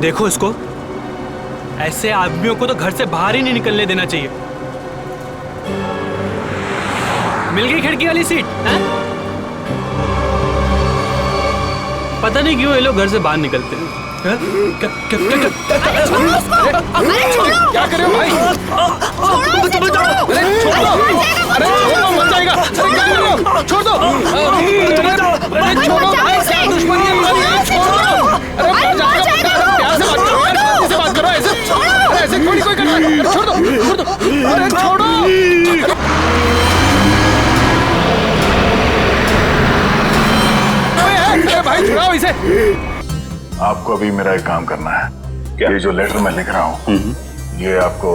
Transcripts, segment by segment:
देखो इसको, ऐसे आदमियों को तो घर से बाहर ही नहीं निकलने देना चाहिए। मिल गई खिड़की वाली सीट है? पता नहीं क्यों ये लोग घर से बाहर निकलते हैं। क्या कर रहे हो भाई? अरे छोड़ दो! अरे छोड़ो, मर जाएगा! अरे क्या कर रहे हो? छोड़ दो! अरे छोड़ो भाई, क्या दुश्मनी है तुम्हारी? छोड़ो! अरे मर जाएगा! प्यार से बात करो, शांति से बात करो, ऐसे थोड़ी कोई करता है। अरे छोड़ दो! अरे छोड़ो! अरे भाई छुड़ाओ इसे! आपको अभी मेरा एक काम करना है। क्या? ये जो लेटर मैं लिख रहा हूँ, ये आपको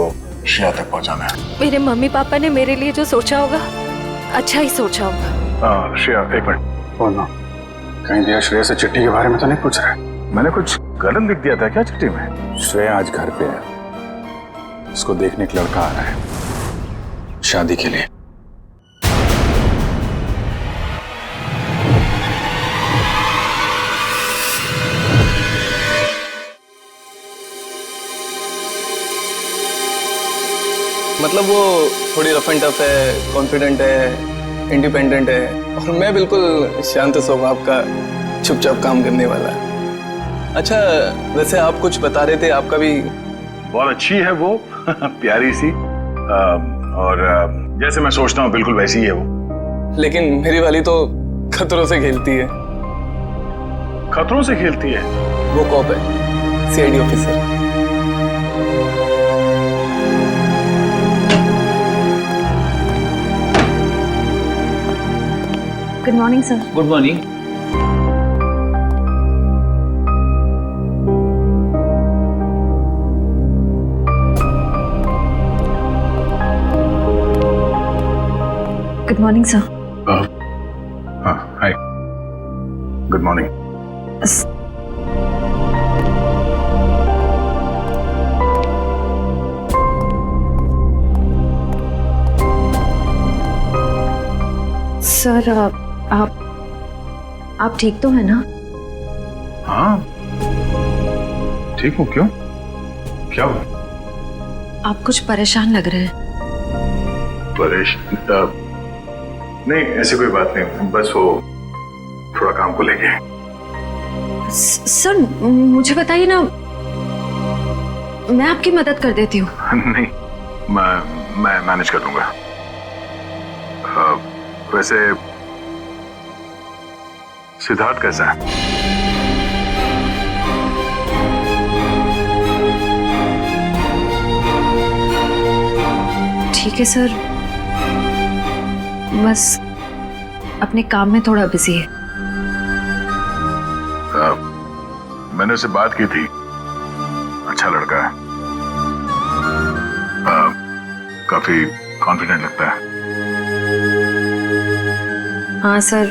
श्रेया तक पहुँचाना है। मेरे मम्मी पापा ने मेरे लिए जो सोचा होगा, अच्छा ही सोचा होगा। श्रेया एक मिनट। ओ नो, कहीं दिया श्रेया से चिट्ठी के बारे में तो नहीं पूछ रहा है? मैंने कुछ गलत लिख दिया था क्या चिट्ठी में? श्रेया आज घर पे है, उसको देखने एक लड़का आ रहा है शादी के लिए। मतलब वो थोड़ी रफ एंड टफ है, कॉन्फिडेंट है, इंडिपेंडेंट है, और मैं बिल्कुल शांत स्वभाव का, चुपचाप काम करने वाला। अच्छा, वैसे आप कुछ बता रहे थे, आपका भी बहुत अच्छी है वो प्यारी सी, और जैसे मैं सोचता हूँ बिल्कुल वैसी ही है वो। लेकिन मेरी वाली तो खतरों से खेलती है। खतरों से खेलती है? वो कॉप है, CID officer. Good morning sir. Good morning. Good morning sir. हाँ, हाय, गुड मॉर्निंग। सर आप ठीक तो है ना? हाँ ठीक हूँ। क्यों, क्या हुआ? आप कुछ परेशान लग रहे हैं। परेशान? नहीं, ऐसी कोई बात नहीं, बस वो थोड़ा काम को लेके। सर मुझे बताइए ना, मैं आपकी मदद कर देती हूँ। नहीं, मैं मैनेज कर लूंगा। वैसे सिद्धार्थ कैसा है? ठीक है सर, बस अपने काम में थोड़ा बिजी है। मैंने उससे बात की थी, अच्छा लड़का है, काफी कॉन्फिडेंट लगता है। हाँ सर,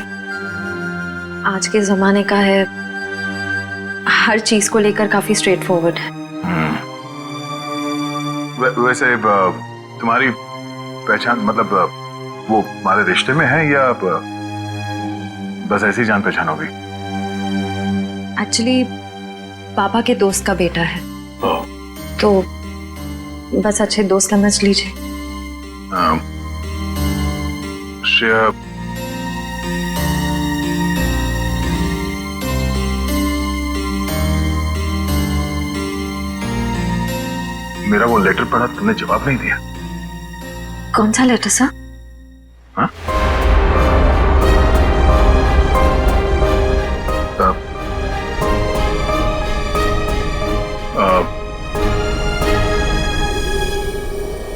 आज के जमाने का है, हर चीज को लेकर काफी स्ट्रेट फॉरवर्ड है। वैसे तुम्हारी पहचान, मतलब वो हमारे रिश्ते में है या बस ऐसी जान पहचान होगी? एक्चुअली पापा के दोस्त का बेटा है, तो बस अच्छे दोस्त समझ लीजिए। श्रेया, मेरा वो लेटर पढ़ा, तुमने जवाब नहीं दिया। कौन सा लेटर सर? हाँ?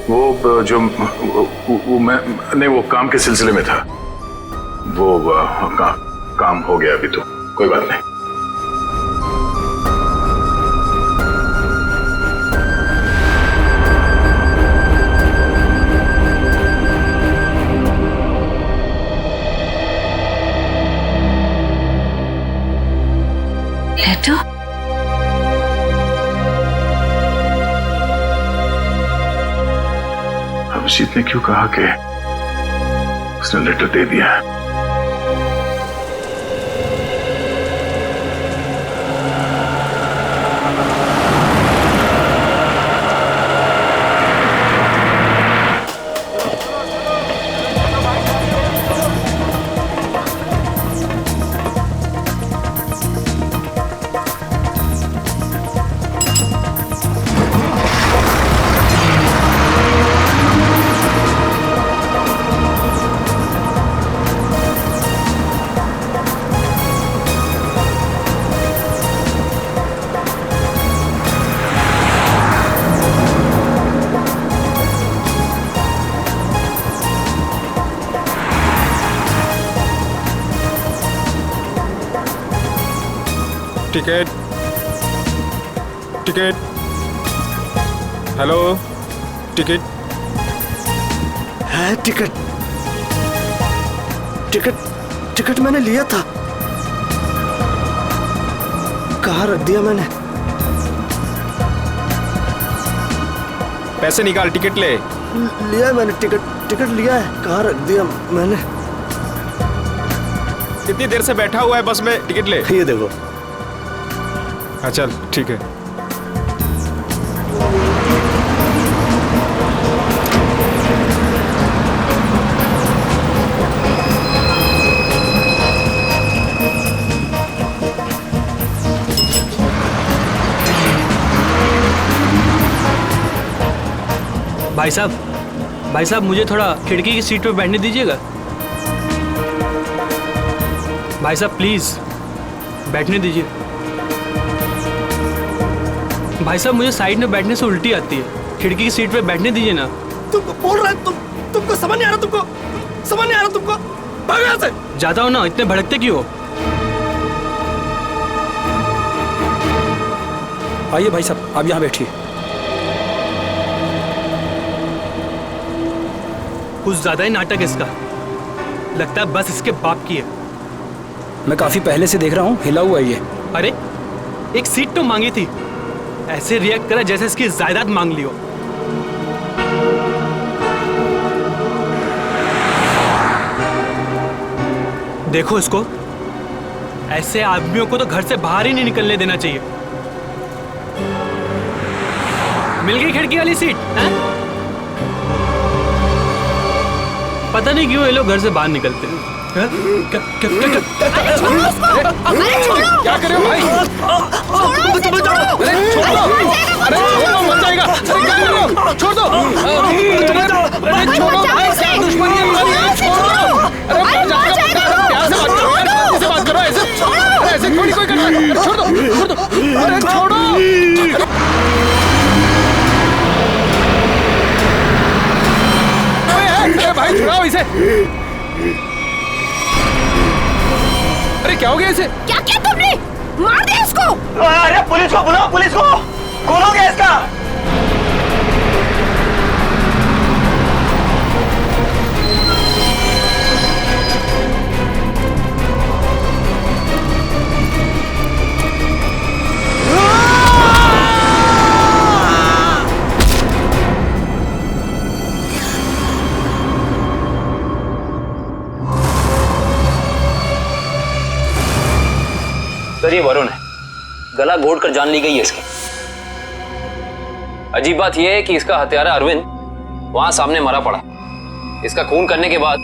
वो जो वो मैं नहीं, वो काम के सिलसिले में था, वो काम हो गया अभी, तो कोई बात नहीं। लेटर? अभिजीत ने क्यों कहा कि उसने लेटर दे दिया है? टिकट टिकट हेलो टिकट है टिकट टिकट टिकट मैंने लिया था, कहाँ रख दिया मैंने? पैसे निकाल, टिकट ले। लिया है मैंने, टिकट लिया है, कहाँ रख दिया मैंने? कितनी देर से बैठा हुआ है बस में, टिकट ले। ये देखो। हाँ चल ठीक है। भाई साहब मुझे थोड़ा खिड़की की सीट पे बैठने दीजिएगा। भाई साहब प्लीज बैठने दीजिए। भाई साहब मुझे साइड में बैठने से उल्टी आती है, खिड़की की सीट पे बैठने दीजिए ना। तुमको बोल रहा है, तुमको समझ नहीं आ रहा, तुमको समझ नहीं आ रहा, तुमको भागो यहाँ से। जाता हो ना, इतने भड़कते क्यों हो? आइए भाई साहब, आप यहाँ बैठिए। कुछ ज्यादा ही नाटक इसका, लगता है बस इसके बाप की है। मैं काफी पहले से देख रहा हूँ, हिला हुआ ये। अरे एक सीट तो मांगी थी, ऐसे रिएक्ट करा जैसे इसकी जायदाद मांग ली हो। देखो इसको, ऐसे आदमियों को तो घर से बाहर ही नहीं निकलने देना चाहिए। मिल गई खिड़की वाली सीट है? पता नहीं क्यों ये लोग घर से बाहर निकलते हैं। क्या कर रहे हो भाई? अरे छोड़ दो, अरे छोड़ो, मर जाएगा। अरे क्या कर रहे हो? छोड़ दो, अरे छोड़ो भाई, क्या दुश्मनी है तुम्हारी? छोड़ो, अरे मर जाएगा। प्यार से बात करो यार, शांति से बात करो। ऐसे ऐसे थोड़ी कोई करता है। छोड़ दो, अरे छोड़ो। अरे भाई छुड़ाओ इसे। अरे क्या हो गया इसे? क्या किया तुमने? मार दे इसको। अरे पुलिस को बुलाओ, पुलिस को। कौन हो गया इसका? सर ये वरुण है, गला घोट कर जान ली गई है इसकी। अजीब बात यह है कि इसका हत्यारा अरविंद वहां सामने मरा पड़ा। इसका खून करने के बाद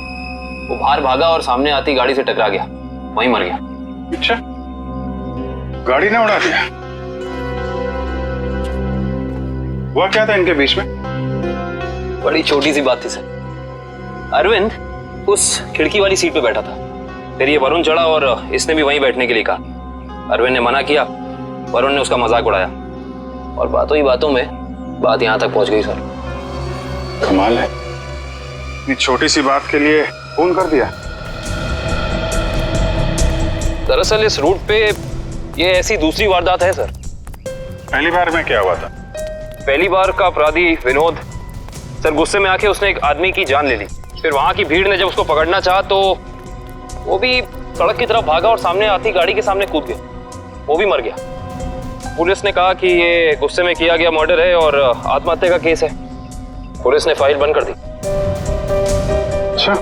वो बाहर भागा और सामने आती गाड़ी से टकरा गया, वहीं मर गया। अच्छा, गाड़ी ने उड़ा दिया? हुआ क्या था इनके बीच में? बड़ी छोटी सी बात थी सर। अरविंद उस खिड़की वाली सीट पे बैठा था, फिर ये वरुण चढ़ा और इसने भी वहीं बैठने के लिए कहा। अरविंद ने मना किया, वरुण ने उसका मजाक उड़ाया और बातों ही बातों में बात यहां तक पहुंच गई सर। कमाल है, इतनी छोटी सी बात के लिए खून कर दिया। दरअसल इस रूट पे ये ऐसी दूसरी वारदात है सर। पहली बार में क्या हुआ था? पहली बार का अपराधी विनोद सर गुस्से में आके उसने एक आदमी की जान ले ली। फिर वहां की भीड़ ने जब उसको पकड़ना चाहा तो वो भी सड़क की तरफ भागा और सामने आती गाड़ी के सामने कूद गया, वो भी मर गया। पुलिस ने कहा कि ये गुस्से में किया गया मर्डर है और आत्महत्या का केस है। पुलिस ने फाइल बंद कर दी। अच्छा,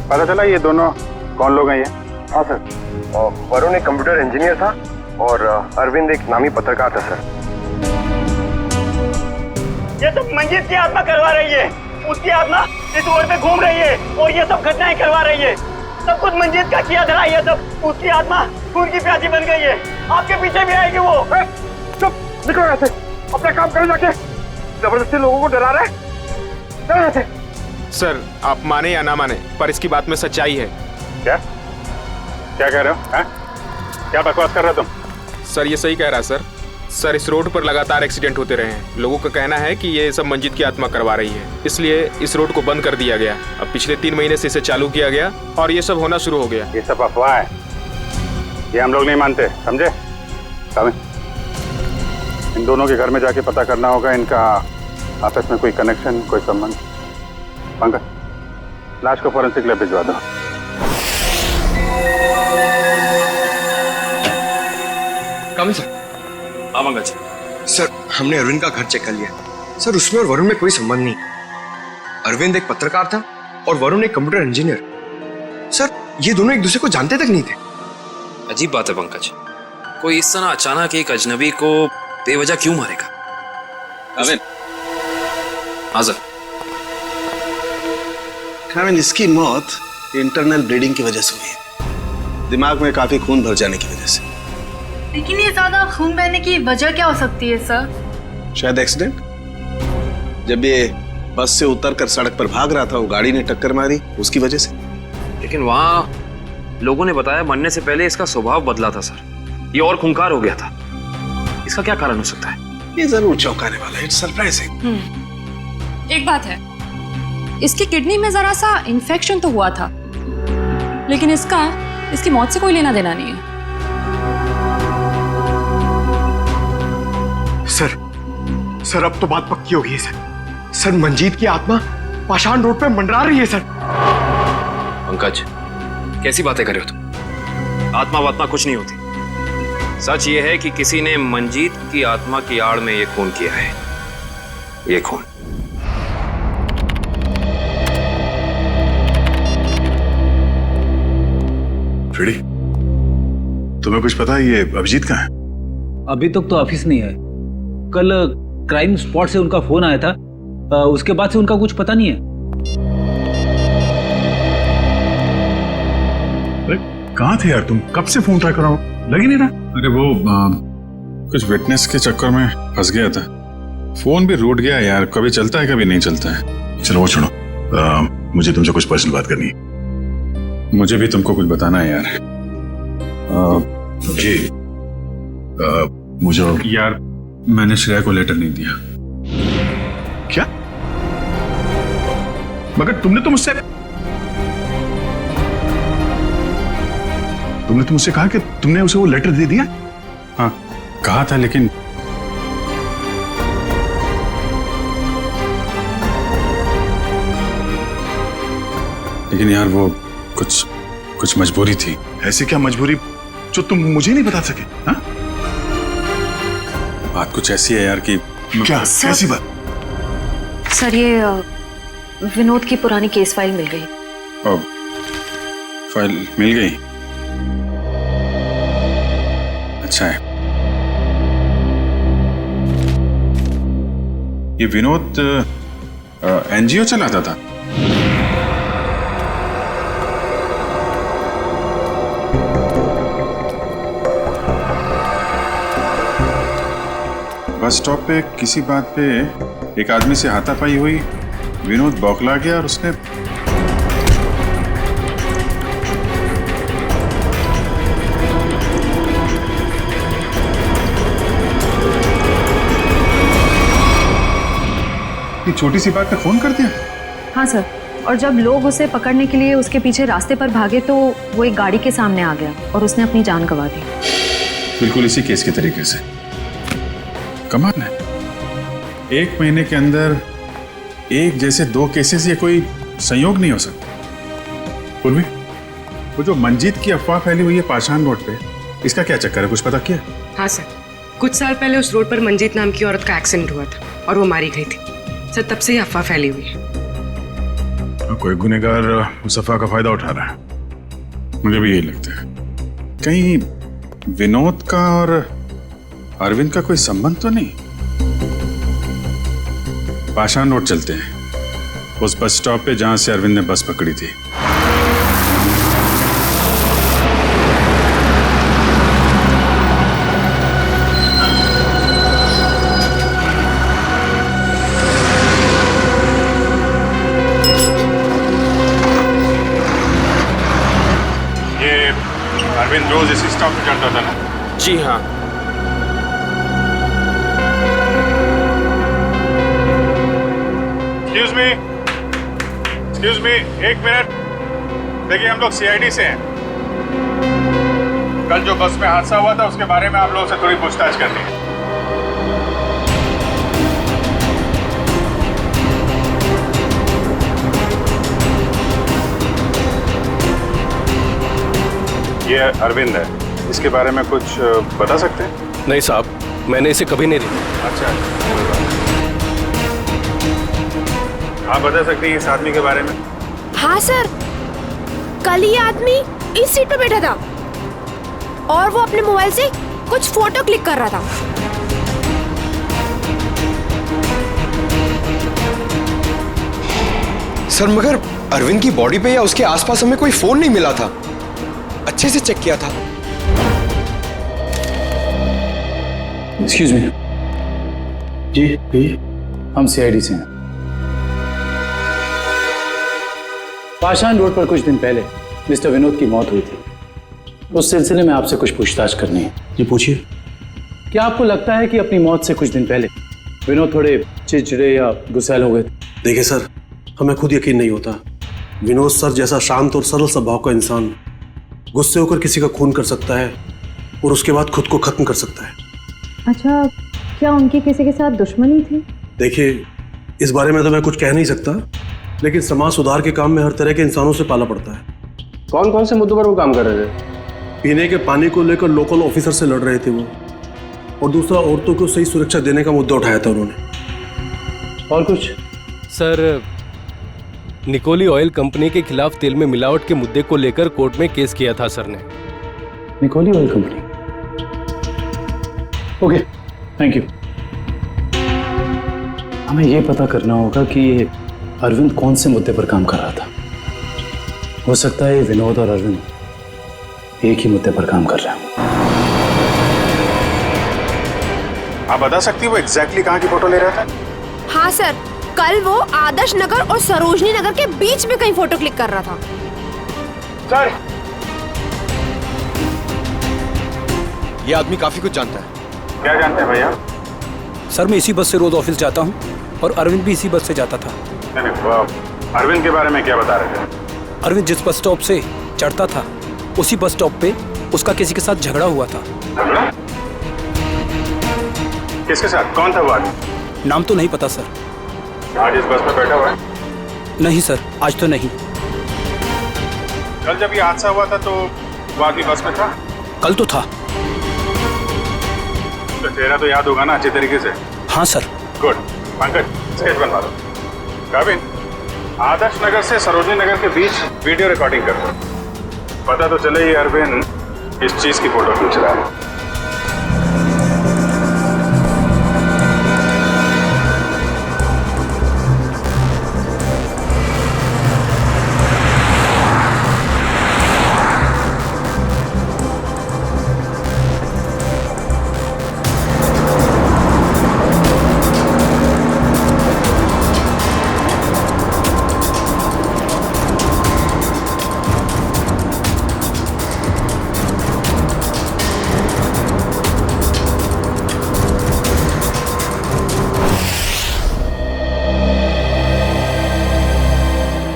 पता चला ये दोनों कौन लोग हैं? ये हाँ सर, वरुण एक कंप्यूटर इंजीनियर था और अरविंद एक नामी पत्रकार था सर। ये सब मंजीत की आत्मा करवा रही है, उसकी आत्मा इस रोड पे घूम रही है और ये सब घटनाएं करवा रही है। सब कुछ मंजीत का किया धरा, ये सब उसकी आत्मा खून की प्यासी बन गई है। आपके पीछे भी आएगी वो। चुप, निकलो यहाँ से, अपना काम करो जाके। जबरदस्ती लोगों को डरा रहे हैं, चलो यहाँ से। सर आप माने या ना माने, पर इसकी बात में सच्चाई है। क्या क्या कह रहे हो? क्या बकवास कर रहे हो तुम? सर ये सही कह रहा है सर, सर, इस रोड पर लगातार एक्सीडेंट होते रहे हैं। लोगों का कहना है कि ये सब मंजीत की आत्मा करवा रही है, इसलिए इस रोड को बंद कर दिया गया। अब पिछले 3 महीने से इसे चालू किया गया और ये सब होना शुरू हो गया। ये सब अफवाह है, ये हम लोग नहीं मानते, समझे? इन दोनों के घर में जाके पता करना होगा, इनका आपस में कोई कनेक्शन, कोई संबंध। पंकज, लाश को फॉरेंसिक लैब भिजवा दो। कम सर। पंकज सर, हमने अरविंद का घर चेक कर लिया सर, उसमें और वरुण में कोई संबंध नहीं। अरविंद एक पत्रकार था और वरुण एक कंप्यूटर इंजीनियर। सर, ये दोनों एक दूसरे को जानते तक नहीं थे। अजीब बात है पंकज, कोई इस तरह अचानक एक अजनबी को बेवजह क्यों मारेगा? अरविंद, हाँ सर। इसकी मौत इंटरनल ब्लीडिंग की वजह से हुई है, दिमाग में काफी खून भर जाने की वजह से। लेकिन ये ज्यादा खून बहने की वजह क्या हो सकती है सर? शायद एक्सीडेंट। जब ये बस से उतरकर सड़क पर भाग रहा था, वो गाड़ी ने टक्कर मारी, उसकी वजह से। लेकिन वहाँ लोगों ने बताया मरने से पहले इसका स्वभाव बदला था सर, ये और खूंखार हो गया था। इसका क्या कारण हो सकता है? ये जरूर चौंकाने वाला है, इट्स सरप्राइजिंग। एक बात है, इसकी किडनी में जरा सा इन्फेक्शन तो हुआ था, लेकिन इसकी मौत से कोई लेना देना नहीं है। सर अब तो बात पक्की हो गई है सर, मंजीत की आत्मा पाषाण रोड पे मंडरा रही है सर। पंकज, कैसी बातें कर रहे हो तुम? आत्मा वात्मा कुछ नहीं होती। सच ये है कि किसी ने मंजीत की आत्मा की आड़ में ये खून किया है। ये खून फ्रेडी, तुम्हें कुछ पता है ये अभिजीत कहाँ है? अभी तक तो ऑफिस नहीं है। कल क्राइम स्पॉट से उनका फोन आया था, उसके बाद से उनका कुछ पता नहीं है। अरे कहाँ थे यार तुम? कब से फोन ट्राई कर रहा हूँ, लग ही नहीं रहा। अरे वो कुछ विटनेस के चक्कर में फंस गया था, फोन भी रूट गया यार। कभी चलता है कभी नहीं चलता है। चलो वो छोड़ो, मुझे तुमसे कुछ पर्सनल बात करनी है। मुझे भी तुमको कुछ बताना है यार। मुझे यार, मैंने श्रेया को लेटर नहीं दिया। क्या? मगर तुमने तो मुझसे कहा कि तुमने उसे वो लेटर दे दिया। हाँ कहा था, लेकिन यार वो कुछ मजबूरी थी। ऐसी क्या मजबूरी जो तुम मुझे नहीं बता सके? हाँ? बात कुछ ऐसी है यार कि क्या? कैसी बात? सर, ये विनोद की पुरानी केस फाइल मिल गई। फाइल मिल गई? अच्छा है। ये विनोद एनजीओ चलाता था। बस स्टॉप पे किसी बात पे एक आदमी से हाथापाई हुई, विनोद बौखला गया और उसने छोटी सी बात पे फोन कर दिया। हाँ सर, और जब लोग उसे पकड़ने के लिए उसके पीछे रास्ते पर भागे तो वो एक गाड़ी के सामने आ गया और उसने अपनी जान गंवा दी। बिल्कुल इसी केस के तरीके से। कमाल है, 1 महीने के अंदर एक जैसे 2 केसेस, ये कोई संयोग नहीं हो सकता। पूर्वी, वो जो मंजीत की अफवाह फैली हुई है पाषाण रोड पे, इसका क्या चक्कर है? कुछ पता किया? हाँ सर, कुछ साल पहले उस रोड पर मंजीत नाम की औरत का एक्सीडेंट हुआ था और वो मारी गई थी सर। तब से ही अफवाह फैली हुई है। कोई गुनहगार उस अफवाह का फायदा उठा रहा है, मुझे भी यही लगता है। कहीं विनोद का और अरविंद का कोई संबंध तो नहीं? पाषाण रोड चलते हैं, उस बस स्टॉप पे जहां से अरविंद ने बस पकड़ी थी। अरविंद रोज इसी स्टॉप पे चढ़ता था ना? जी हाँ। एक्सक्यूज मी, एक मिनट। देखिए, हम लोग सीआईडी से हैं। कल जो बस में हादसा हुआ था उसके बारे में आप लोगों से थोड़ी पूछताछ करनी है। ये अरविंद है, इसके बारे में कुछ बता सकते हैं? नहीं साहब, मैंने इसे कभी नहीं देखा। अच्छा, आप बता सकते हैं इस आदमी के बारे में? हाँ सर, कल ये आदमी इस सीट पे बैठा था और वो अपने मोबाइल से कुछ फोटो क्लिक कर रहा था। सर मगर अरविंद की बॉडी पे या उसके आसपास हमें कोई फोन नहीं मिला था। अच्छे से चेक किया था। Excuse me. जी, हम सीआईडी से हैं। पाषाण रोड पर कुछ दिन पहले मिस्टर विनोद की मौत हुई थी। उस सिलसिले में आपसे कुछ पूछताछ करनी है। जी पूछिए। क्या आपको लगता है कि अपनी मौत से कुछ दिन पहले विनोद थोड़े चिड़चिड़े या गुस्सैल हो गए थे? देखिए सर, हमें खुद यकीन नहीं होता। विनोद सर जैसा शांत और सरल स्वभाव का इंसान गुस्से होकर किसी का खून कर सकता है और उसके बाद खुद को खत्म कर सकता है। अच्छा, क्या उनकी किसी के साथ दुश्मनी थी? देखिए, इस बारे में तो मैं कुछ कह नहीं सकता, लेकिन समाज सुधार के काम में हर तरह के इंसानों से पाला पड़ता है। कौन कौन से मुद्दों पर वो काम कर रहे थे? पीने के पानी को लेकर लोकल ऑफिसर से लड़ रहे थे वो, और दूसरा औरतों को सही सुरक्षा देने का मुद्दा उठाया था उन्होंने। और कुछ? सर, निकोली ऑयल कंपनी के खिलाफ तेल में मिलावट के मुद्दे को लेकर कोर्ट में केस किया था सर ने। निकोली oil company? Okay, thank you. हमें यह पता करना होगा कि ये अरविंद कौन से मुद्दे पर काम कर रहा था। हो सकता है विनोद और अरविंद एक ही मुद्दे पर काम कर रहे हैं। आप बता सकती हैं वो एग्जैक्टली कहाँ की फोटो ले रहा था? हाँ सर, कल वो आदर्श नगर और सरोजनी नगर के बीच में कहीं फोटो क्लिक कर रहा था। सर, ये आदमी काफी कुछ जानता है। क्या जानते हैं भैया? सर, मैं इसी बस से रोज ऑफिस जाता हूँ और अरविंद भी इसी बस से जाता था। नहीं, वो अरविंद के बारे में क्या बता रहे थे? अरविंद जिस बस स्टॉप से चढ़ता था उसी बस स्टॉप पे उसका किसी के साथ झगड़ा हुआ था। झगड़ा? किसके साथ? कौन था वो आदमी? नाम तो नहीं पता सर। आज इस बस में बैठा हुआ है? नहीं सर, आज तो नहीं। कल जब ये हादसा हुआ था तो वो आदमी बस में था? कल तो था। तो चेहरा तो याद होगा ना अच्छे तरीके से? हाँ सर। गुड। पंकज, स्केच बनवा दो। काबिन, आदर्श नगर से सरोजनी नगर के बीच वीडियो रिकॉर्डिंग कर दो। पता तो चले ये अरविंद इस चीज की फोटो खींच रहा है।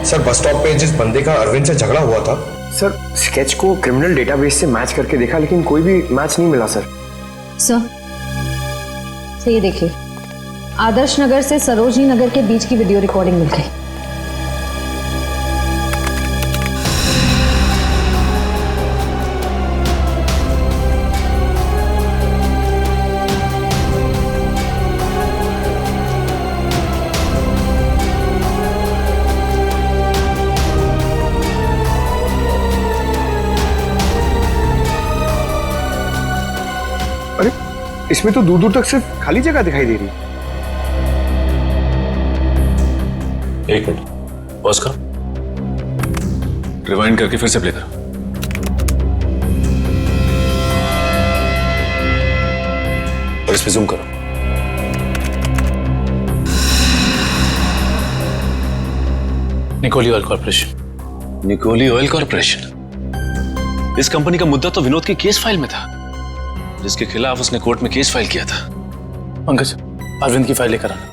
सर, बस स्टॉप पे जिस बंदे का अरविंद से झगड़ा हुआ था, सर स्केच को क्रिमिनल डेटाबेस से मैच करके देखा लेकिन कोई भी मैच नहीं मिला सर। सर, ये देखिए, आदर्श नगर से सरोजनी नगर के बीच की वीडियो रिकॉर्डिंग मिल गई। इसमें तो दूर दूर तक सिर्फ खाली जगह दिखाई दे रही है। एक मिनट, पॉज करो, रिवाइंड करके फिर से प्ले करो। और इस पे जूम करो। निकोली ऑयल कॉर्पोरेशन। निकोली ऑयल कॉर्पोरेशन, इस कंपनी का मुद्दा तो विनोद की केस फाइल में था, जिसके खिलाफ उसने कोर्ट में केस फाइल किया था। पंकज, अरविंद की फाइल लेकर आना।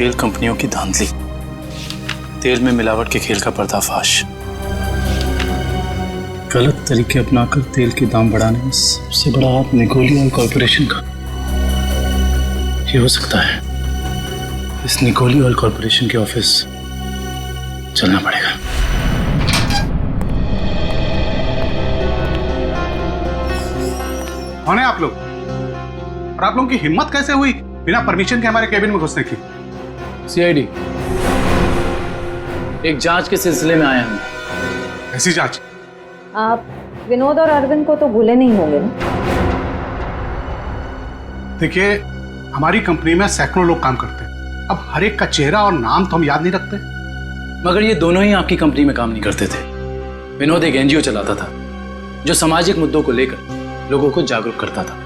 तेल कंपनियों की धांधली, तेल में मिलावट के खेल का पर्दाफाश, गलत तरीके अपनाकर तेल के दाम बढ़ाने में सबसे बड़ा हाथ निकोली ऑयल कॉर्पोरेशन का। ये हो सकता है इस निकोली ऑयल कॉर्पोरेशन के ऑफिस चलना पड़ेगा। कौन है आप लोग? और आप लोगों की हिम्मत कैसे हुई बिना परमिशन के हमारे केबिन में घुसने की? सीआईडी, एक जांच के सिलसिले में आए हम। ऐसी जांच? आप विनोद और अरविंद को तो भूले नहीं होंगे ना? देखिए, हमारी कंपनी में सैकड़ों लोग काम करते हैं। अब हर एक का चेहरा और नाम तो हम याद नहीं रखते। मगर ये दोनों ही आपकी कंपनी में काम नहीं करते थे। विनोद एक एनजीओ चलाता था जो सामाजिक मुद्दों को लेकर लोगों को जागरूक करता था,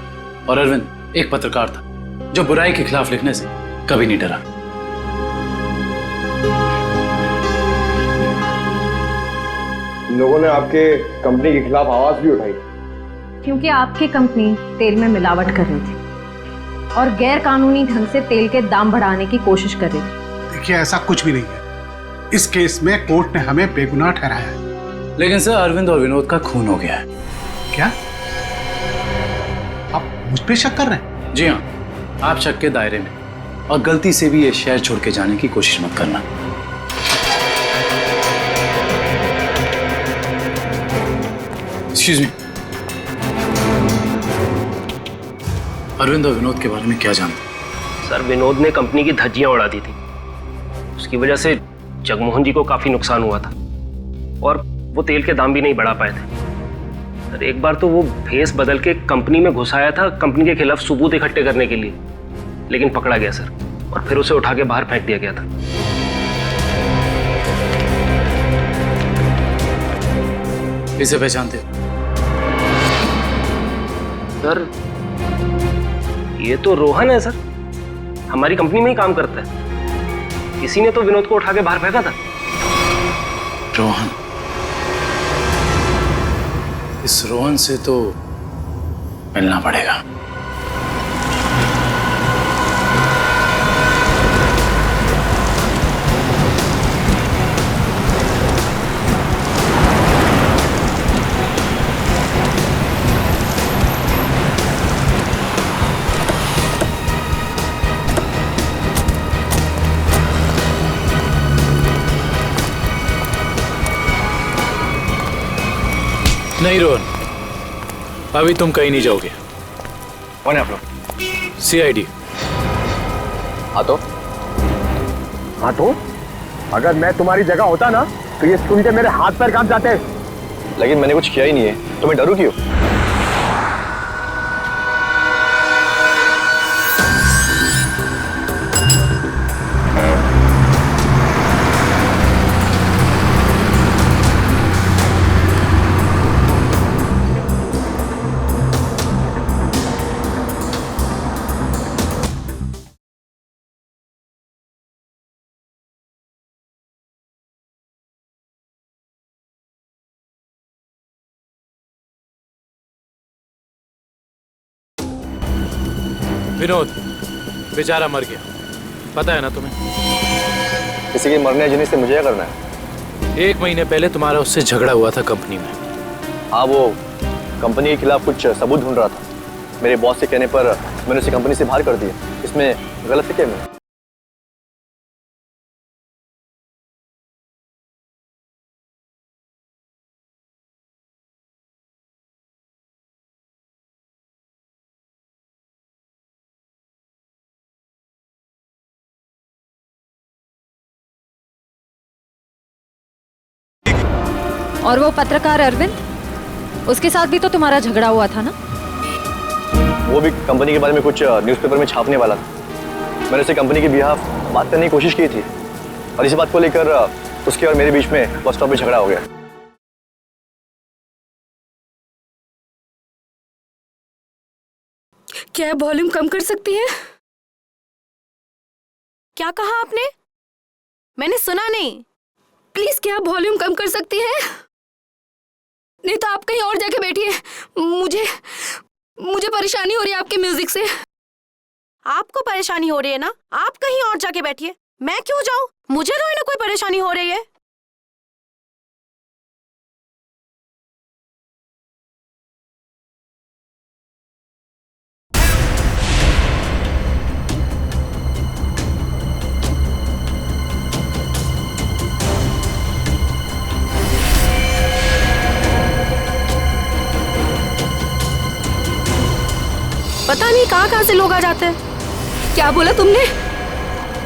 और अरविंद एक पत्रकार था जो बुराई के खिलाफ लिखने से कभी नहीं डरा। इन लोगों ने आपके कंपनी के खिलाफ आवाज भी उठाई क्योंकि आपकी कंपनी तेल में मिलावट कर रही थी और गैर कानूनी ढंग से तेल के दाम बढ़ाने की कोशिश कर रही थी। देखिए, ऐसा कुछ भी नहीं है। इस केस में कोर्ट ने हमें बेगुनाह ठहराया है। लेकिन सर, अरविंद और विनोद का खून हो गया है। क्या आप मुझ पे शक कर रहे हैं? जी हाँ, आप शक के दायरे में, और गलती से भी ये शहर छोड़ के जाने की कोशिश मत करना। एक्सक्यूज मी, अरविंद और विनोद के बारे में क्या जानते? सर, विनोद ने कंपनी की धज्जियां उड़ा दी थी। उसकी वजह से जगमोहन जी को काफी नुकसान हुआ था और वो तेल के दाम भी नहीं बढ़ा पाए थे। सर, एक बार तो वो भेस बदल के कंपनी में घुस आया था कंपनी के खिलाफ सबूत इकट्ठे करने के लिए, लेकिन पकड़ा गया सर, और फिर उसे उठा के बाहर फेंक दिया गया था। इसे पहचानते हो? सर, ये तो रोहन है सर, हमारी कंपनी में ही काम करता है। इसी ने तो विनोद को उठा के बाहर फेंका था। रोहन? इस रोहन से तो मिलना पड़ेगा। नहीं रोहन, अभी तुम कहीं नहीं जाओगे। कौन है आप लोग? सीआईडी। हाँ तो अगर मैं तुम्हारी जगह होता ना तो ये सुन के मेरे हाथ पैर कांप जाते। लेकिन मैंने कुछ किया ही नहीं है, तो मैं डरूं क्यों? विनोद बेचारा मर गया, पता है ना तुम्हें? किसी के मरने जीने से मुझे क्या करना है? 1 महीने पहले तुम्हारा उससे झगड़ा हुआ था कंपनी में। हाँ, वो कंपनी के खिलाफ कुछ सबूत ढूंढ रहा था। मेरे बॉस के कहने पर मैंने उसे कंपनी से बाहर कर दिया। इसमें गलत है क्या मैं? और वो पत्रकार अरविंद, उसके साथ भी तो तुम्हारा झगड़ा हुआ था ना? वो भी कंपनी के बारे में कुछ न्यूज़पेपर में छापने वाला था। मैंने उसे कंपनी के बिहाफ बात करने की कोशिश की थी, और इसी बात को लेकर उसके और मेरे बीच में बस स्टॉप पे झगड़ा हो गया। क्या वॉल्यूम कम कर सकती है? क्या कहा आपने? मैंने सुना नहीं। प्लीज क्या वॉल्यूम कम कर सकती है? नहीं तो आप कहीं और जाके बैठिए। मुझे परेशानी हो रही है आपके म्यूजिक से। आपको परेशानी हो रही है ना? आप कहीं और जाके बैठिए। मैं क्यों जाऊं? मुझे तो ना कोई परेशानी हो रही है। पता नहीं कहाँ से लोग आ जाते हैं। क्या बोला तुमने?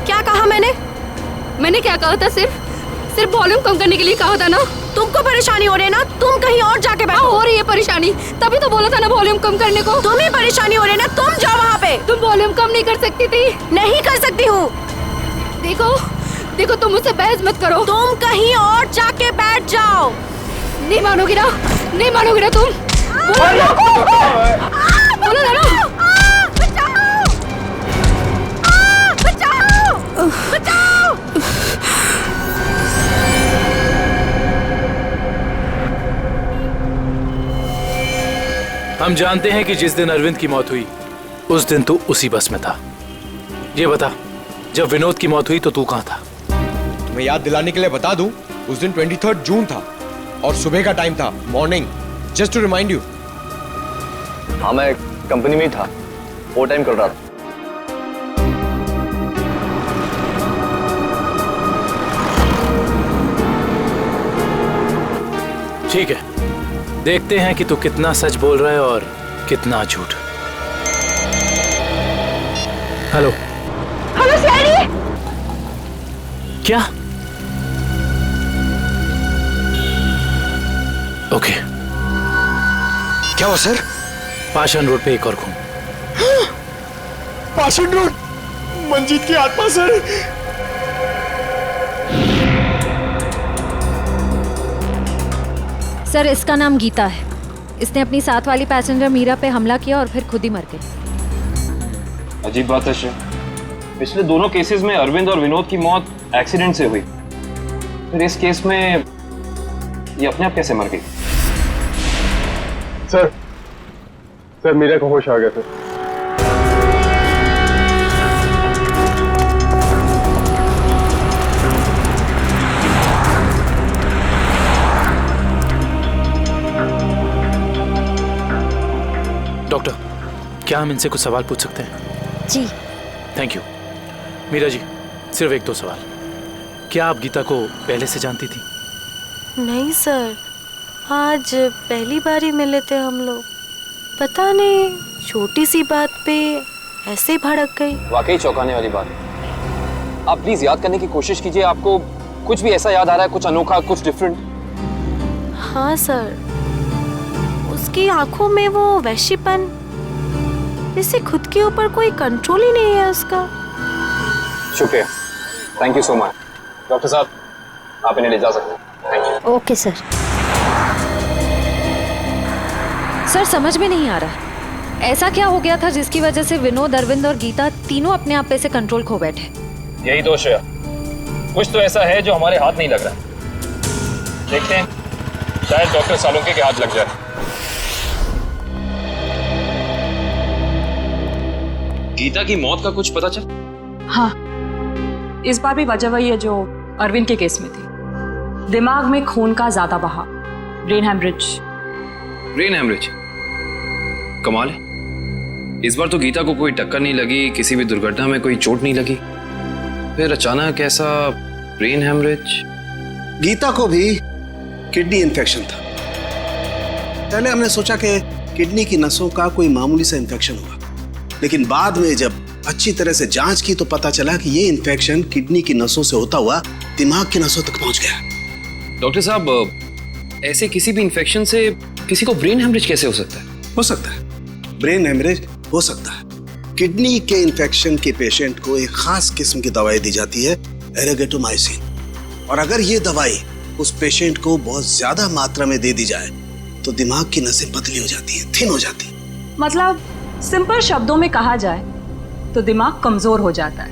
क्या कहा मैंने क्या कहा था? सिर्फ वॉल्यूम कम करने के लिए कहा था ना। तुमको परेशानी हो रही है ना, तुम कहीं और जाके बैठो। हो रही है परेशानी, तभी तो बोला था ना वॉल्यूम कम करने को। तुम्हें परेशानी हो रही है ना, तुम जाओ वहाँ पे। तुम वॉल्यूम कम नहीं कर सकती थी? नहीं कर सकती हूँ। देखो तुम मुझसे बहस मत करो। तुम कहीं और जाके बैठ जाओ। नहीं मानोगी ना तुम। बोलो ना। बचाओ! हम जानते हैं कि जिस दिन अरविंद की मौत हुई उस दिन तू उसी बस में था। ये बता, जब विनोद की मौत हुई तो तू कहां था? तुम्हें याद दिलाने के लिए बता दूं, उस दिन 23 जून था और सुबह का टाइम था, morning. Just to remind you. हाँ, मैं कंपनी में ही था, वो टाइम कर रहा था। ठीक है, देखते हैं कि तू कितना सच बोल रहा है और कितना झूठ। हेलो सैडी। क्या? ओके। क्या हुआ सर? पाषाण रोड पे एक और खून। पाषाण रोड, मंजीत की आत्मा सर। सर, इसका नाम गीता है। इसने अपनी साथ वाली पैसेंजर मीरा पे हमला किया और फिर खुद ही मर गई। अजीब बात है श्रेया, पिछले दोनों केसेस में अरविंद और विनोद की मौत एक्सीडेंट से हुई, फिर इस केस में ये अपने आप कैसे मर गई? सर मीरा को होश आ गया था। डॉक्टर, क्या हम इनसे कुछ सवाल पूछ सकते हैं? जी। Thank you. मीरा जी, सिर्फ 1-2 सवाल। क्या आप गीता को पहले से जानती थी? नहीं सर, आज पहली बार ही मिले थे हम लोग। पता नहीं छोटी सी बात पे ऐसे भड़क गई। वाकई चौंकाने वाली बात है। आप प्लीज याद करने की कोशिश कीजिए, आपको कुछ भी ऐसा याद आ रहा है, कुछ अनोखा, कुछ डिफरेंट? हाँ सर, उसकी आंखों में वो वैश्यपन, जैसे खुद के ऊपर कोई कंट्रोल ही नहीं है उसका। शुक्रिया, thank you so much. Doctor साहब, आप इन्हें ले जा सकते हैं। Thank you. Okay sir. Sir, समझ में नहीं आ रहा ऐसा क्या हो गया था जिसकी वजह से विनोद, अरविंद और गीता तीनों अपने आप पे से कंट्रोल खो बैठे। यही दोष है, कुछ तो ऐसा है जो हमारे हाथ नहीं लग रहा। देखते हैं, शायद डॉक्टर सालुंके के हाथ लग जाए। गीता की मौत का कुछ पता चल? हाँ, इस बार भी वजह वही है जो अरविंद के केस में थी। दिमाग में खून का ज्यादा बहाव, ब्रेन हैमरेज। Brain haemorrhage? कमाल है, इस बार तो गीता को कोई टक्कर नहीं लगी, किसी भी दुर्घटना में कोई चोट नहीं लगी, फिर अचानक ऐसा ब्रेन हैमरेज। गीता को भी किडनी इन्फेक्शन था। पहले हमने सोचा कि किडनी की नसों का कोई मामूली सा इन्फेक्शन हुआ, लेकिन बाद में जब अच्छी तरह से जांच की तो पता चला कि ये इन्फेक्शन किडनी की नसों से होता हुआ दिमाग की नसों तक पहुंच गया। डॉक्टर साहब, ऐसे किसी भी इन्फेक्शन से किसी को ब्रेन हैमरेज कैसे हो सकता है? हो सकता है, ब्रेन हैमरेज हो सकता है। किडनी के इन्फेक्शन के पेशेंट को एक खास किस्म की दवाई दी जाती है, एरेगेटोमाइसिन, और अगर ये दवाई उस पेशेंट को बहुत ज्यादा मात्रा में दे दी जाए तो दिमाग की नसें पतली हो जाती है, थिन हो जाती है। मतलब सिंपल शब्दों में कहा जाए तो दिमाग कमजोर हो जाता है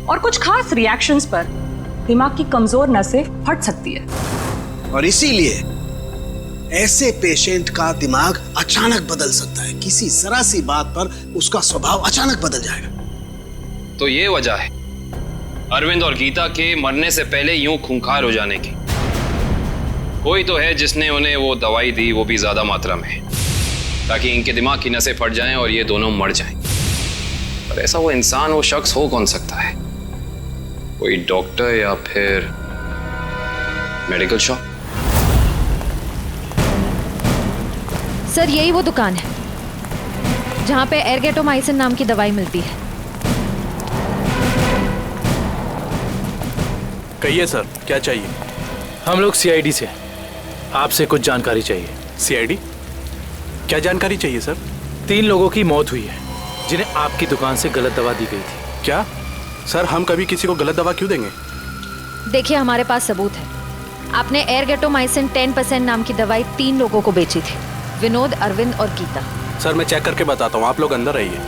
और कुछ खास रिएक्शंस पर दिमाग की कमजोर नसें फट सकती है। और इसीलिए ऐसे पेशेंट का दिमाग अचानक बदल सकता है, किसी जरा सी बात पर उसका स्वभाव अचानक बदल जाएगा। तो ये वजह है अरविंद और गीता के मरने से पहले यूं खूंखार हो जाने की। कोई तो है जिसने उन्हें वो दवाई दी, वो भी ज्यादा मात्रा में, ताकि इनके दिमाग की नसें फट जाएं और ये दोनों मर जाएं। पर ऐसा वो इंसान, वो शख्स हो कौन सकता है? कोई डॉक्टर या फिर मेडिकल शॉप? सर यही वो दुकान है जहाँ पे एर्गेटोमाइसिन नाम की दवाई मिलती है। कहिए सर, क्या चाहिए? हम लोग सीआईडी से हैं, आपसे कुछ जानकारी चाहिए। सीआईडी? क्या जानकारी चाहिए सर? 3 लोगों की मौत हुई है जिन्हें आपकी दुकान से गलत दवा दी गई थी। क्या सर, हम कभी किसी को गलत दवा क्यों देंगे? देखिए हमारे पास सबूत है। आपने एर्गेटोमाइसिन 10% नाम की दवाई 3 लोगों को बेची थी, विनोद, अरविंद और गीता। सर मैं चेक करके बताता हूँ, आप लोग अंदर रहिए।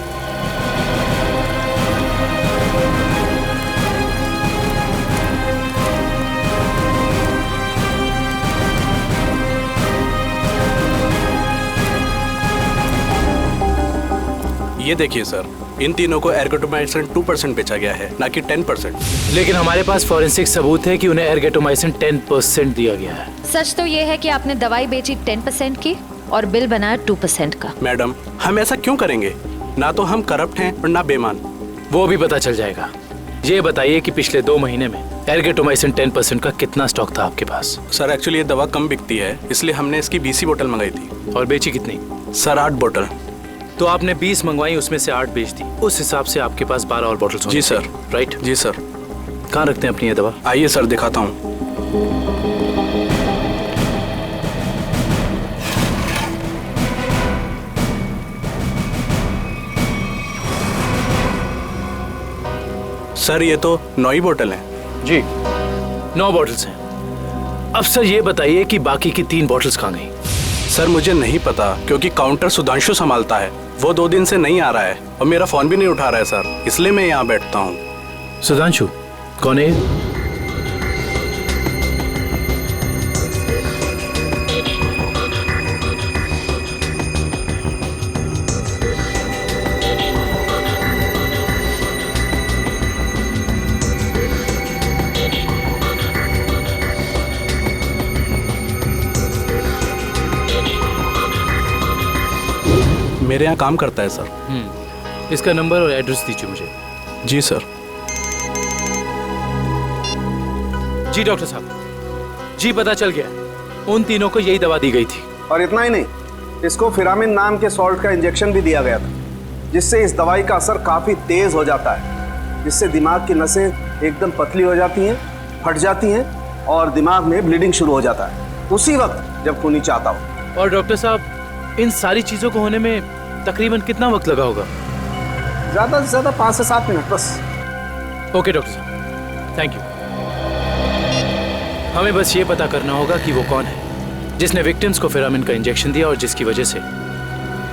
ये देखिए सर, इन तीनों को एर्गेटोमाइसिन 2% बेचा गया है, ना कि 10%। लेकिन हमारे पास फॉरेंसिक सबूत है कि उन्हें एर्गेटोमाइसिन 10% दिया गया है। सच तो ये है कि आपने दवाई बेची 10% की और बिल बनाया 2% का। मैडम, हम ऐसा क्यों करेंगे? ना तो हम करप्ट हैं और ना बेईमान। वो भी पता चल जाएगा। ये बताइए कि पिछले 2 महीने में एर्गेटोमाइसिन 10% का कितना स्टॉक था आपके पास? सर एक्चुअली ये दवा कम बिकती है, इसलिए हमने इसकी 20 बोतल मंगाई थी। और बेची कितनी? सर 8 बोतल। तो आपने 20 मंगवाई, उसमें से 8 बेच दी। उस हिसाब से आपके पास 12 और बोतल। जी सर। राइट? जी सर। कहाँ रखते हैं अपनी ये दवा? आइए सर दिखाता हूँ। सर ये तो 9 ही बोतल है। जी 9 बॉटल्स हैं। अब सर ये बताइए कि बाकी की 3 बॉटल्स कहाँ गई? सर मुझे नहीं पता, क्योंकि काउंटर सुधांशु संभालता है। वो 2 दिन से नहीं आ रहा है और मेरा फोन भी नहीं उठा रहा है सर, इसलिए मैं यहाँ बैठता हूँ। सुधांशु कौन है? मेरे यहाँ काम करता है सर। इसका नंबर और एड्रेस दीजिए मुझे। जी सर। जी डॉक्टर साहब, जी पता चल गया, उन तीनों को यही दवा दी गई थी। और इतना ही नहीं, इसको फिरामिन नाम के सॉल्ट का इंजेक्शन भी दिया गया था, जिससे इस दवाई का असर काफी तेज हो जाता है, जिससे दिमाग की नसें एकदम पतली हो जाती हैं, फट जाती हैं और दिमाग में ब्लीडिंग शुरू हो जाता है उसी वक्त जब खूनी चाहता हो। और डॉक्टर साहब, इन सारी चीजों को होने में तकरीबन कितना वक्त लगा होगा? ज्यादा से ज्यादा 5 से 7 मिनट बस। ओके डॉक्टर साहब, थैंक यू। हमें बस ये पता करना होगा कि वो कौन है जिसने विक्टिम्स को फिरामिन का इंजेक्शन दिया और जिसकी वजह से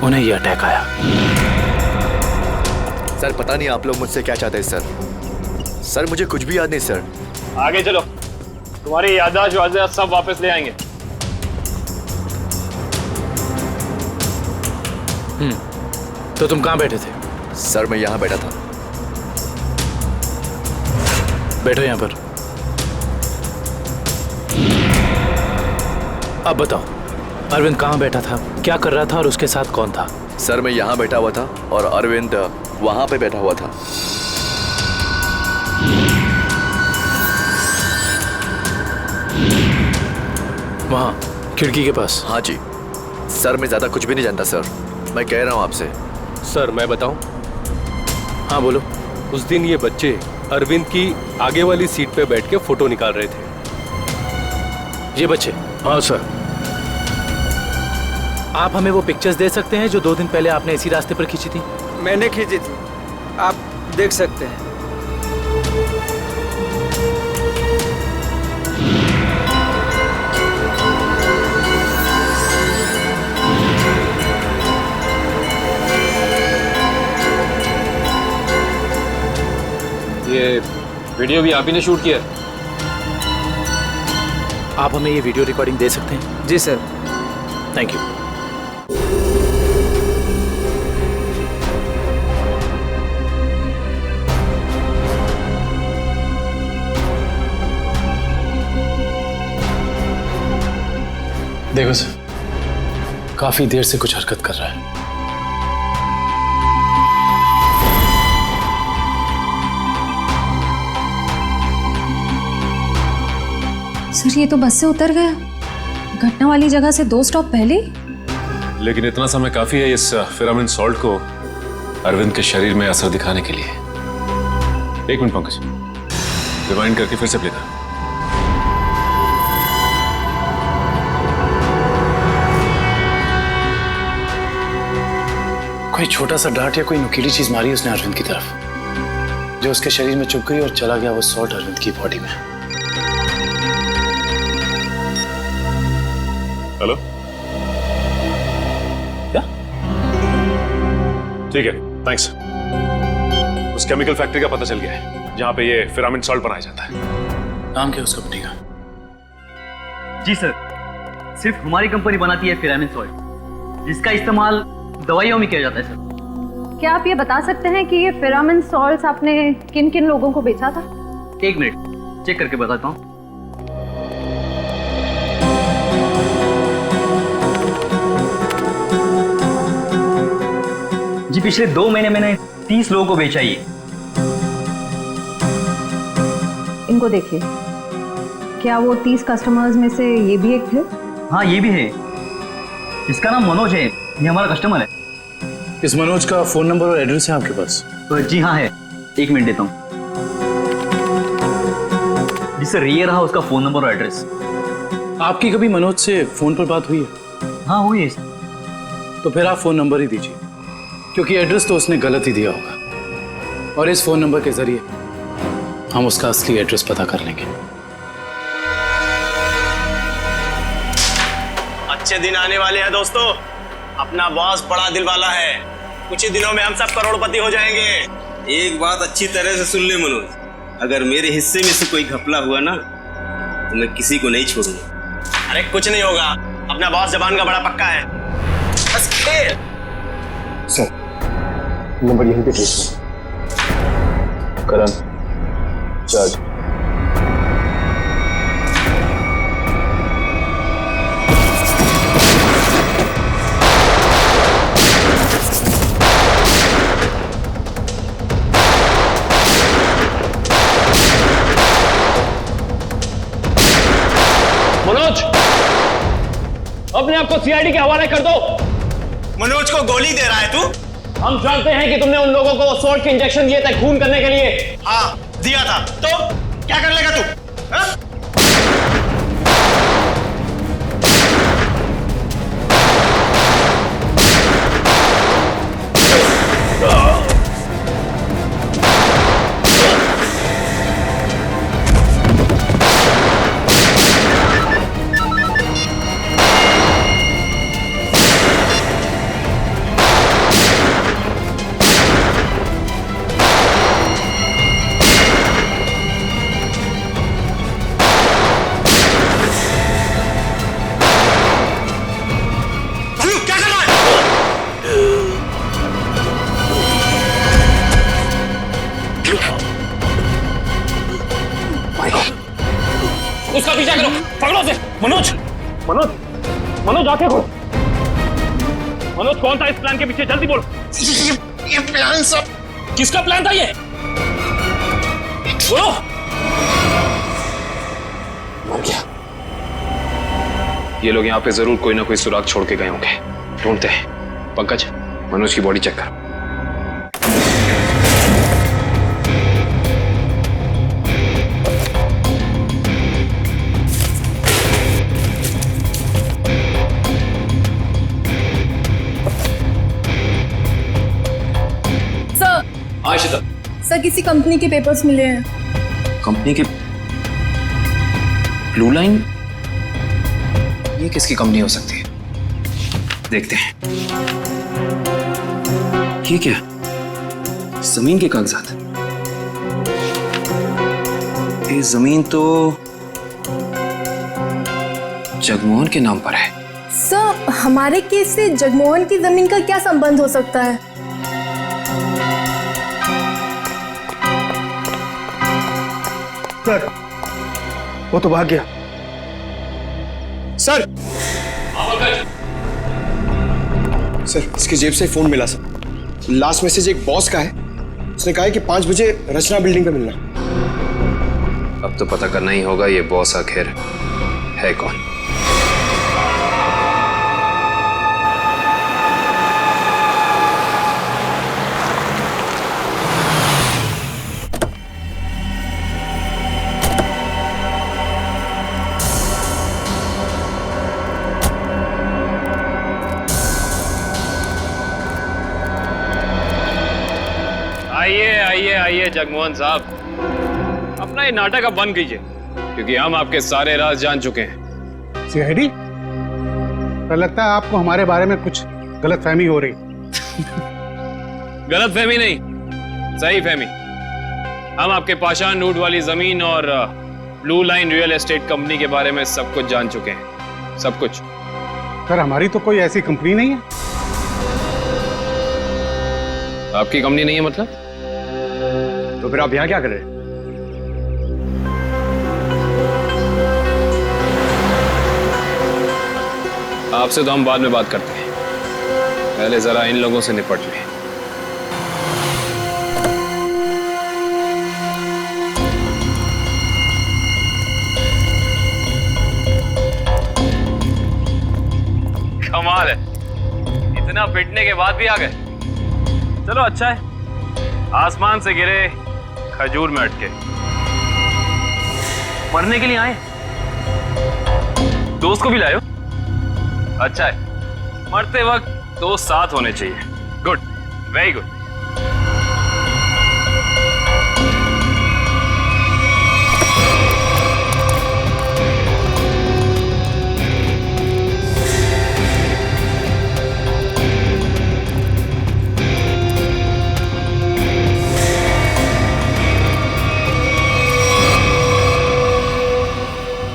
उन्हें ये अटैक आया। सर पता नहीं आप लोग मुझसे क्या चाहते हैं सर। सर मुझे कुछ भी याद नहीं सर। आगे चलो, तुम्हारी याददाश्त सब वापस ले आएंगे। तो तुम कहाँ बैठे थे? सर मैं यहाँ बैठा था। बैठो यहाँ पर। अब बताओ, अरविंद कहाँ बैठा था, क्या कर रहा था और उसके साथ कौन था? सर मैं यहाँ बैठा हुआ था और अरविंद वहां पे बैठा हुआ था। वहाँ खिड़की के पास? हाँ जी सर, मैं ज्यादा कुछ भी नहीं जानता सर, मैं कह रहा हूँ आपसे। सर मैं बताऊं? हाँ बोलो। उस दिन ये बच्चे अरविंद की आगे वाली सीट पे बैठ के फोटो निकाल रहे थे। ये बच्चे? हाँ सर। आप हमें वो पिक्चर्स दे सकते हैं जो 2 दिन पहले आपने इसी रास्ते पर खींची थी? मैंने खींची थी, आप देख सकते हैं। ये वीडियो भी आप ही ने शूट किया? आप हमें ये वीडियो रिकॉर्डिंग दे सकते हैं? जी सर। Thank you. देखो सर, काफी देर से कुछ हरकत कर रहा है। सर ये तो बस से उतर गया, घटना वाली जगह से 2 स्टॉप पहले। लेकिन इतना समय काफी है इस फिरामिन सॉल्ट को अरविंद के शरीर में असर दिखाने के लिए। 1 मिनट पंकज, रिवाइंड करके फिर से प्ले कर। कोई छोटा सा डांट या कोई नुकीली चीज मारी उसने अरविंद की तरफ, जो उसके शरीर में चुभ गई और चला गया वो सॉल्ट अरविंद की बॉडी में। हेलो, क्या? ठीक है, थैंक्स। उस केमिकल फैक्ट्री का पता चल गया है जहां पे ये फिरामिन सॉल्ट बनाया जाता है। नाम क्या उस कंपनी का? जी सर, सिर्फ हमारी कंपनी बनाती है फिरामिन सॉल्ट, जिसका इस्तेमाल दवाइयों में किया जाता है सर। क्या आप ये बता सकते हैं कि ये फिरामिन सॉल्ट्स आपने किन किन लोगों को बेचा था? 1 मिनट चेक करके बताता हूँ। जी पिछले 2 महीने मैंने 30 लोगों को बेचा ये। इनको देखिए, क्या वो 30 कस्टमर्स में से ये भी एक थे? हाँ ये भी है, इसका नाम मनोज है, ये हमारा कस्टमर है। इस मनोज का फोन नंबर और एड्रेस है आपके पास? जी हाँ है, 1 मिनट देता हूँ। जी सर, ये रहा उसका फोन नंबर और एड्रेस। आपकी कभी मनोज से फोन पर बात हुई है? हाँ हुई है। तो फिर आप फोन नंबर ही दीजिए, क्योंकि एड्रेस तो उसने गलत ही दिया होगा, और इस फोन नंबर के जरिए हम उसका असली एड्रेस पता कर लेंगे। अच्छे दिन आने वाले हैं दोस्तों। अपना बॉस बड़ा दिल वाला है, कुछ ही दिनों में हम सब करोड़पति हो जाएंगे। एक बात अच्छी तरह से सुन ले मनोज, अगर मेरे हिस्से में से कोई घपला हुआ ना तो मैं किसी को नहीं छोड़ूंगा। अरे कुछ नहीं होगा, अपना बॉस जबान का बड़ा पक्का है। बस खेल। सर, नंबर यहीं पे ट्रेस करण जज। मनोज, अपने आप को सीआईडी के हवाले कर दो। मनोज को गोली दे रहा है तू? हम जानते हैं कि तुमने उन लोगों को सॉल्ट के इंजेक्शन दिए थे खून करने के लिए। हाँ दिया था, तो क्या कर लेगा तू? हा? उसका पीछा करो, पकड़ो उसे। मनोज, मनोज, मनोज आंखें खोलो। मनोज कौन था इस प्लान के पीछे? जल्दी बोलो। ये प्लान सब किसका प्लान था ये? बोलो। मर गया। ये लोग यहाँ पे जरूर कोई ना कोई सुराग छोड़ के गए होंगे, ढूंढते हैं। पंकज, मनोज की बॉडी चेक कर। सर किसी कंपनी के पेपर्स मिले हैं। कंपनी के? Blue line? ये किसकी कंपनी हो सकती है? देखते हैं। ये क्या? जमीन के कागजात। ये जमीन तो जगमोहन के नाम पर है। सर हमारे केस से जगमोहन की जमीन का क्या संबंध हो सकता है? सर वो तो भाग गया। सर सर इसकी जेब से फोन मिला सर। लास्ट मैसेज एक बॉस का है, उसने कहा है कि 5 बजे रचना बिल्डिंग पे मिलना। अब तो पता करना ही होगा ये बॉस आखिर है कौन। आइए आइए आइए जगमोहन साहब, अपना ये नाटक अब बंद कीजिए, क्योंकि हम आपके सारे राज जान चुके हैं। सीआईडी, तो लगता है आपको हमारे बारे में कुछ गलतफहमी हो रही। गलतफहमी नहीं, सही फहमी। हम आपके पाषाण नूट वाली जमीन और blue line real estate company के बारे में सब कुछ जान चुके हैं, सब कुछ। सर हमारी तो कोई ऐसी कंपनी नहीं है। आपकी कंपनी नहीं है मतलब? तो फिर आप यहाँ क्या कर रहे हैं? आपसे तो हम बाद में बात करते हैं, पहले जरा इन लोगों से निपट लें। कमाल है, इतना पिटने के बाद भी आ गए। चलो अच्छा है, आसमान से गिरे खजूर में अटके। मरने के लिए आए, दोस्त को भी लाए हो? अच्छा है, मरते वक्त दोस्त साथ होने चाहिए। Good, very good.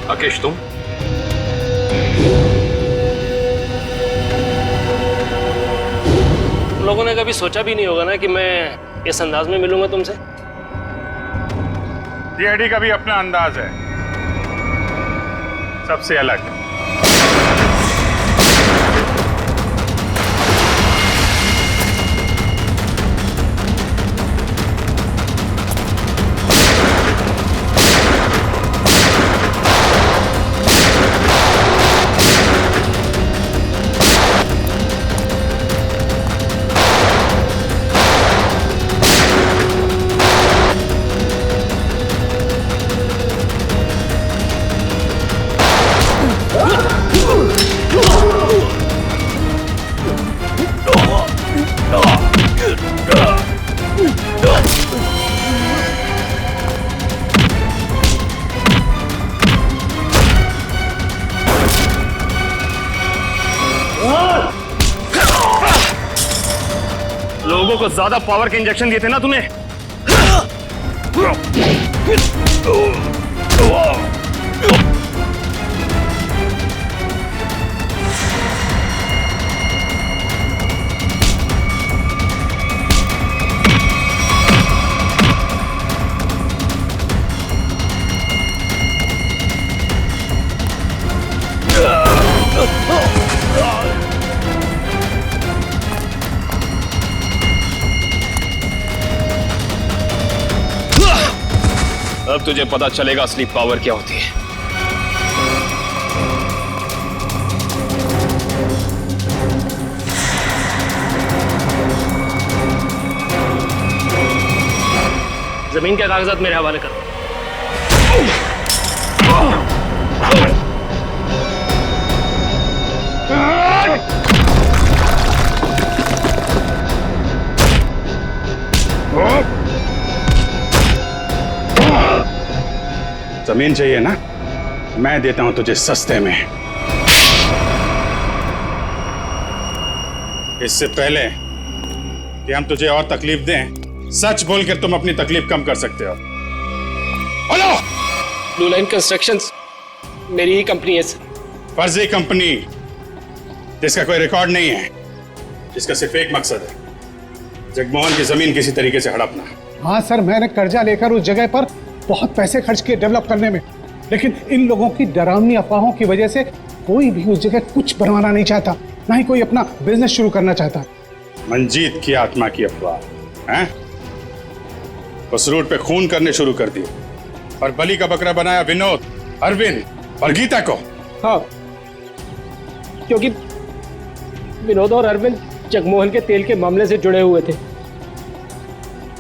राकेश तुम? लोगों ने कभी सोचा भी नहीं होगा ना कि मैं इस अंदाज में मिलूंगा तुमसे। सीआईडी का भी अपना अंदाज है, सबसे अलग। लोगों को ज्यादा पावर के इंजेक्शन दिए थे ना तुम्हें। अब तुझे पता चलेगा असली पावर क्या होती है। जमीन के कागजात मेरे हवाले करो। जमीन चाहिए ना, मैं देता हूं तुझे सस्ते में। इससे पहले कि हम तुझे और तकलीफ दें, सच बोलकर तुम अपनी तकलीफ कम कर सकते हो। बोलो। ब्लू लाइन कंस्ट्रक्शंस मेरी ही कंपनी है सर। फर्जी कंपनी जिसका कोई रिकॉर्ड नहीं है, जिसका सिर्फ एक मकसद है, जगमोहन की जमीन किसी तरीके से हड़पना। हाँ सर, मैंने कर्जा लेकर उस जगह पर बहुत पैसे खर्च किए डेवलप करने में, लेकिन इन लोगों की डरावनी अफवाहों की वजह से कोई भी उस जगह कुछ बनवाना नहीं चाहता। ना ही कोई अपना बिजनेस शुरू करना चाहता। मंजीत की आत्मा की अफवाह हैं? उस रूट पे खून करने शुरू कर दिए और बलि का बकरा बनाया विनोद, अरविंद और गीता को। हाँ, क्योंकि विनोद और अरविंद जगमोहन के तेल के मामले से जुड़े हुए थे।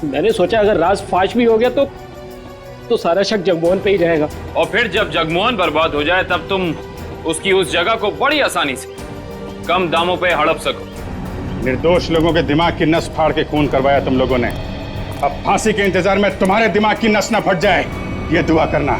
मैंने सोचा अगर राज फाश भी हो गया तो सारा शक जगमोहन पे ही रहेगा। और फिर जब जगमोहन बर्बाद हो जाए तब तुम उसकी उस जगह को बड़ी आसानी से कम दामों पे हड़प सको। निर्दोष लोगों के दिमाग की नस फाड़ के खून करवाया तुम लोगों ने। अब फांसी के इंतजार में तुम्हारे दिमाग की नस ना फट जाए, ये दुआ करना।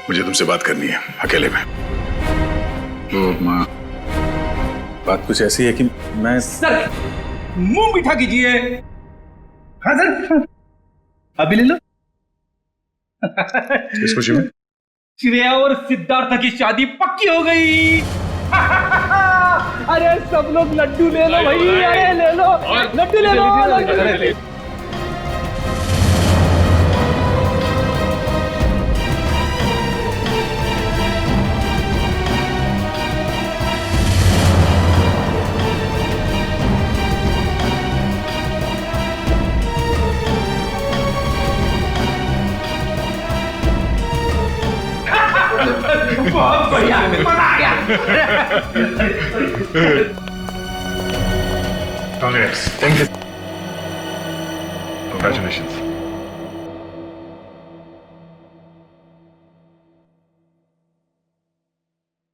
मुझे तुमसे बात करनी है अकेले में। तो माँ, बात कुछ ऐसी है कि मैं सर मुंह मीठा कीजिए। हाँ सर, अभी ले लो। किस खुशी में? श्रेया और सिद्धार्थ की शादी पक्की हो गई। अरे सब लोग लड्डू ले लो भाई, अरे ले लो लड्डू, ले लो लड्डू। बहुत बढ़िया, मजा आ गया। Congress, thank you, congratulations.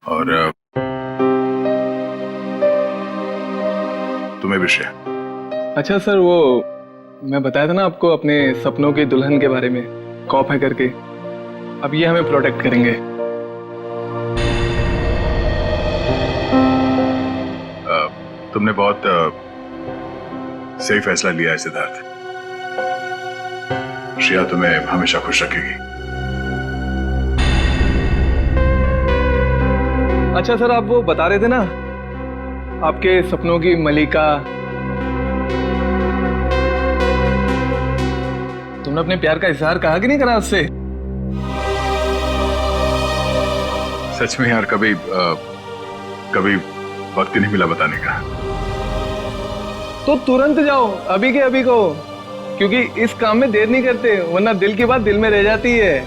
और तुम्हें भी श्रेया। अच्छा सर, वो मैं बताया था ना आपको अपने सपनों की दुल्हन के बारे में, कॉप है करके। अब ये हमें प्रोटेक्ट करेंगे। तुमने बहुत सही फैसला लिया है सिद्धार्थ। श्रेया तुम्हें हमेशा खुश रखेगी। अच्छा सर, आप वो बता रहे थे ना आपके सपनों की मलिका, तुमने अपने प्यार का इजहार कहा कि नहीं करा उससे? सच में यार, कभी वक्त ही नहीं मिला बताने का। तो तुरंत जाओ, अभी के अभी को, क्योंकि इस काम में देर नहीं करते, वरना दिल की बात दिल में रह जाती है।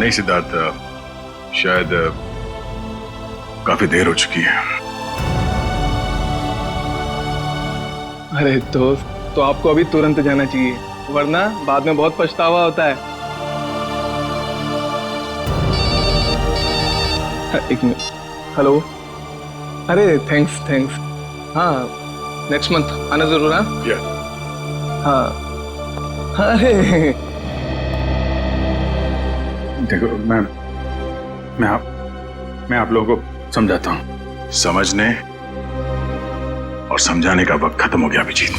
नहीं सिद्धार्थ, शायद काफी देर हो चुकी है। अरे दोस्त, तो आपको अभी तुरंत जाना चाहिए, वरना बाद में बहुत पछतावा होता है। एक मिनट, हेलो। अरे थैंक्स। हाँ, नेक्स्ट मंथ आना जरूर। हाँ। अरे देखो, मैं आप लोगों को समझाता हूँ। समझने और समझाने का वक्त खत्म हो गया अभिजीत।